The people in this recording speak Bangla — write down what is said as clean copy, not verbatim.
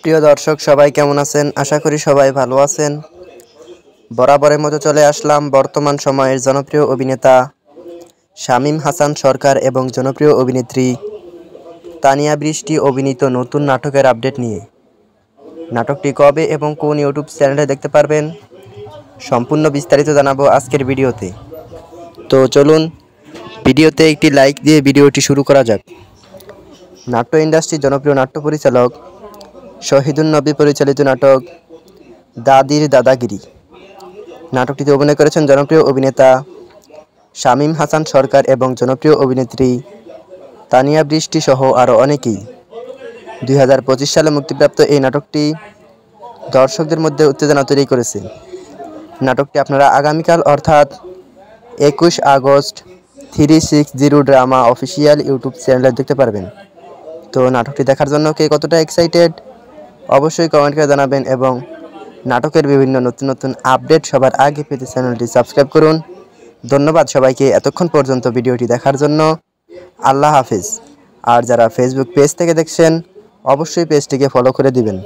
প্রিয় দর্শক সবাই কেমন আছেন? আশা করি সবাই ভালো আছেন। বরাবরের মতো চলে আসলাম বর্তমান সময়ের জনপ্রিয় অভিনেতা শামীম হাসান সরকার এবং জনপ্রিয় অভিনেত্রী তানিয়া বৃষ্টি অভিনীত নতুন নাটকের আপডেট নিয়ে। নাটকটি কবে এবং কোন ইউটিউব চ্যানেলে দেখতে পারবেন সম্পূর্ণ বিস্তারিত জানাবো আজকের ভিডিওতে। তো চলুন ভিডিওতে একটি লাইক দিয়ে ভিডিওটি শুরু করা যাক। নাট্য ইন্ডাস্ট্রির জনপ্রিয় নাট্য পরিচালক শহীদুন নবী পরিচালিত নাটক দাদির দাদাগিরি নাটকটিতে অভিনয় করেছেন জনপ্রিয় অভিনেতা শামীম হাসান সরকার এবং জনপ্রিয় অভিনেত্রী তানিয়া বৃষ্টি সহ আরও অনেকেই। 2025 সালে মুক্তিপ্রাপ্ত এই নাটকটি দর্শকদের মধ্যে উত্তেজনা তৈরি করেছে। নাটকটি আপনারা আগামীকাল অর্থাৎ 21 আগস্ট 360 ড্রামা অফিসিয়াল ইউটিউব চ্যানেলে দেখতে পারবেন। তো নাটকটি দেখার জন্য কে কতটা এক্সাইটেড অবশ্যই কমেন্ট করে জানাবেন এবং নাটকের বিভিন্ন নতুন নতুন আপডেট সবার আগে পেতে চ্যানেলটি সাবস্ক্রাইব করুন। ধন্যবাদ সবাইকে এতক্ষণ পর্যন্ত ভিডিওটি দেখার জন্য। আল্লাহ হাফেজ। আর যারা ফেসবুক পেজ থেকে দেখছেন অবশ্যই পেজটিকে ফলো করে দিবেন।